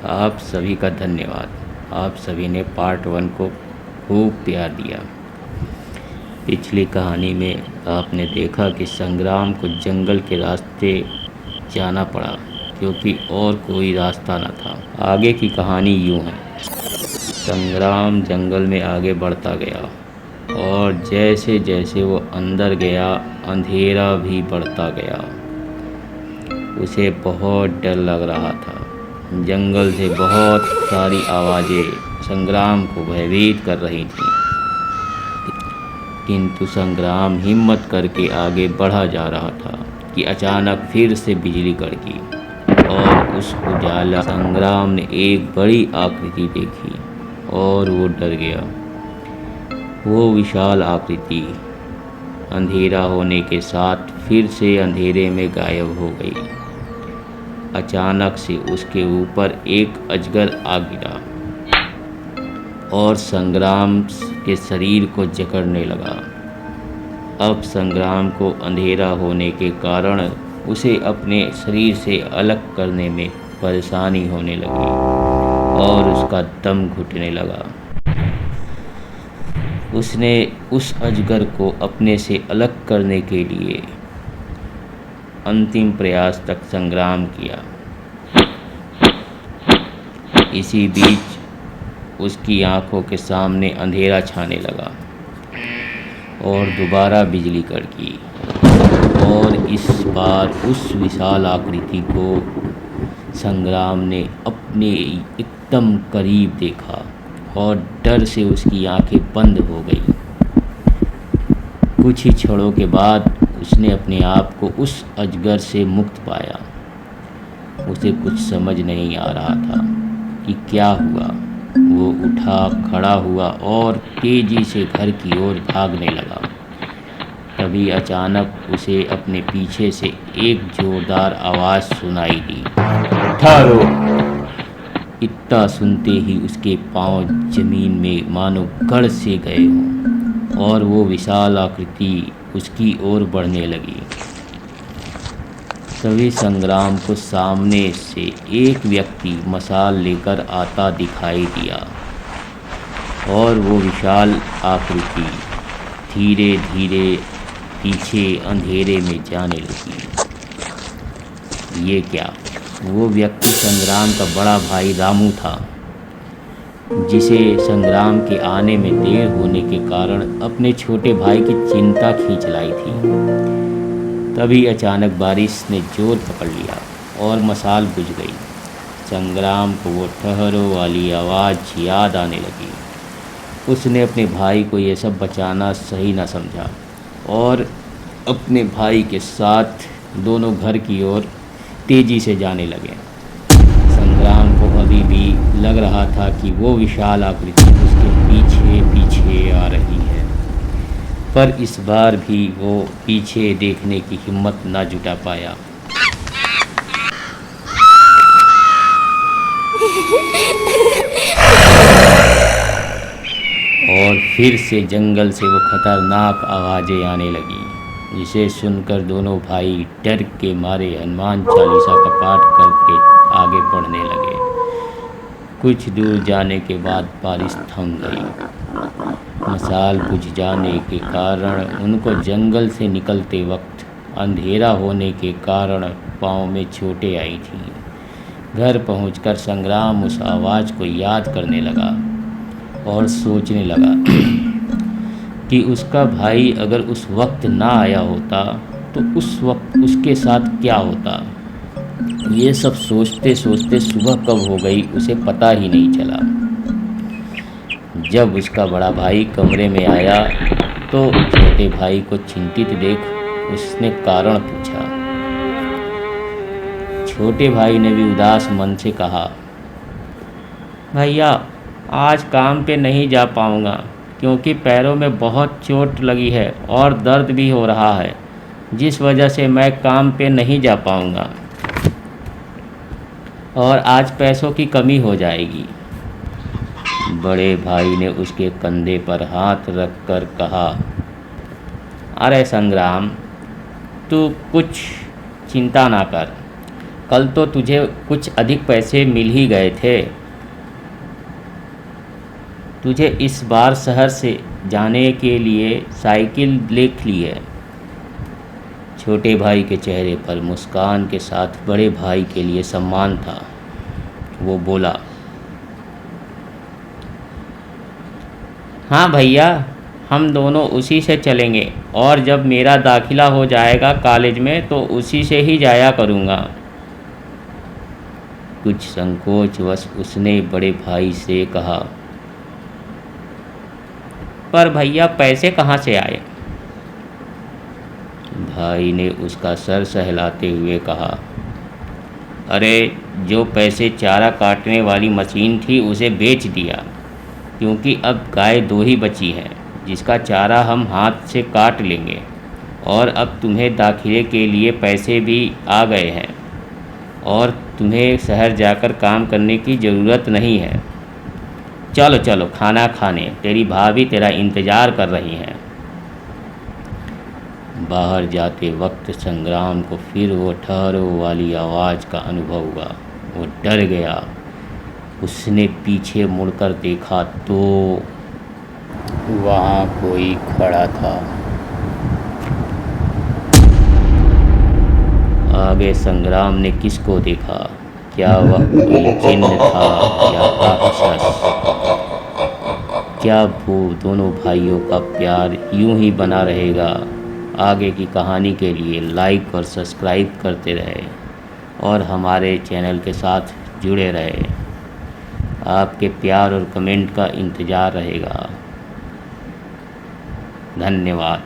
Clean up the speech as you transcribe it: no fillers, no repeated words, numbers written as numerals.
आप सभी का धन्यवाद। आप सभी ने पार्ट 1 को खूब प्यार दिया। पिछली कहानी में आपने देखा कि संग्राम को जंगल के रास्ते जाना पड़ा क्योंकि और कोई रास्ता न था। आगे की कहानी यूँ है। संग्राम जंगल में आगे बढ़ता गया और जैसे जैसे वो अंदर गया अंधेरा भी बढ़ता गया। उसे बहुत डर लग रहा था। जंगल से बहुत सारी आवाज़ें संग्राम को भयभीत कर रही थीं, किंतु संग्राम हिम्मत करके आगे बढ़ा जा रहा था कि अचानक फिर से बिजली कड़की और उस उजाला संग्राम ने एक बड़ी आकृति देखी और वो डर गया। वो विशाल आकृति अंधेरा होने के साथ फिर से अंधेरे में गायब हो गई। अचानक से उसके ऊपर एक अजगर आ गिरा और संग्राम के शरीर को जकड़ने लगा। अब संग्राम को अंधेरा होने के कारण उसे अपने शरीर से अलग करने में परेशानी होने लगी और उसका दम घुटने लगा। उसने उस अजगर को अपने से अलग करने के लिए अंतिम प्रयास तक संग्राम किया। इसी बीच उसकी आंखों के सामने अंधेरा छाने लगा और दोबारा बिजली कड़की और इस बार उस विशाल आकृति को संग्राम ने अपने एकदम करीब देखा और डर से उसकी आंखें बंद हो गई। कुछ ही क्षणों के बाद उसने अपने आप को उस अजगर से मुक्त पाया। उसे कुछ समझ नहीं आ रहा था कि क्या हुआ। वो उठा, खड़ा हुआ और तेजी से घर की ओर भागने लगा। तभी अचानक उसे अपने पीछे से एक जोरदार आवाज़ सुनाई दी, ठहरो। इतना सुनते ही उसके पांव जमीन में मानो गड़ से गए हों और वो विशाल आकृति उसकी ओर बढ़ने लगी। तभी संग्राम को सामने से एक व्यक्ति मशाल लेकर आता दिखाई दिया और वो विशाल आकृति धीरे धीरे पीछे अंधेरे में जाने लगी। ये क्या? वो व्यक्ति संग्राम का बड़ा भाई रामू था, जिसे संग्राम के आने में देर होने के कारण अपने छोटे भाई की चिंता खींच लाई थी। तभी अचानक बारिश ने जोर पकड़ लिया और मशाल बुझ गई। संग्राम को वो ठहरो वाली आवाज़ याद आने लगी। उसने अपने भाई को ये सब बचाना सही न समझा और अपने भाई के साथ दोनों घर की ओर तेज़ी से जाने लगे। संग्राम को अभी भी लग रहा था कि वो विशाल आकृति उसके पीछे पीछे आ रही है, पर इस बार भी वो पीछे देखने की हिम्मत ना जुटा पाया। और फिर से जंगल से वो खतरनाक आवाज़ें आने लगी, जिसे सुनकर दोनों भाई डर के मारे हनुमान चालीसा का पाठ करके आगे बढ़ने लगे। कुछ दूर जाने के बाद बारिश थम गई। मशाल बुझ जाने के कारण उनको जंगल से निकलते वक्त अंधेरा होने के कारण पाँव में चोटें आई थीं। घर पहुंचकर संग्राम उस आवाज़ को याद करने लगा और सोचने लगा कि उसका भाई अगर उस वक्त ना आया होता तो उस वक्त उसके साथ क्या होता। ये सब सोचते सोचते सुबह कब हो गई उसे पता ही नहीं चला। जब उसका बड़ा भाई कमरे में आया तो छोटे भाई को चिंतित देख उसने कारण पूछा। छोटे भाई ने भी उदास मन से कहा, भैया आज काम पे नहीं जा पाऊँगा क्योंकि पैरों में बहुत चोट लगी है और दर्द भी हो रहा है, जिस वजह से मैं काम पे नहीं जा पाऊँगा और आज पैसों की कमी हो जाएगी। बड़े भाई ने उसके कंधे पर हाथ रखकर कहा, अरे संग्राम, तू कुछ चिंता ना कर, कल तो तुझे कुछ अधिक पैसे मिल ही गए थे। तुझे इस बार शहर से जाने के लिए साइकिल लिख ली है। छोटे भाई के चेहरे पर मुस्कान के साथ बड़े भाई के लिए सम्मान था। वो बोला, हाँ भैया, हम दोनों उसी से चलेंगे और जब मेरा दाखिला हो जाएगा कॉलेज में तो उसी से ही जाया करूँगा। कुछ संकोचवश उसने बड़े भाई से कहा, पर भैया पैसे कहाँ से आए? भाई ने उसका सर सहलाते हुए कहा, अरे जो पैसे चारा काटने वाली मशीन थी उसे बेच दिया, क्योंकि अब गाय 2 ही बची हैं जिसका चारा हम हाथ से काट लेंगे। और अब तुम्हें दाखिले के लिए पैसे भी आ गए हैं और तुम्हें शहर जाकर काम करने की ज़रूरत नहीं है। चलो चलो खाना खाने, तेरी भाभी तेरा इंतज़ार कर रही हैं। बाहर जाते वक्त संग्राम को फिर वो ठहरो वाली आवाज़ का अनुभव हुआ। वो डर गया। उसने पीछे मुड़कर देखा तो वहाँ कोई खड़ा था। आगे संग्राम ने किसको देखा? क्या वह कोई चिन्ह था या राक्षस? क्या वो दोनों भाइयों का प्यार यूं ही बना रहेगा? आगे की कहानी के लिए लाइक और सब्सक्राइब करते रहे और हमारे चैनल के साथ जुड़े रहे। आपके प्यार और कमेंट का इंतज़ार रहेगा। धन्यवाद।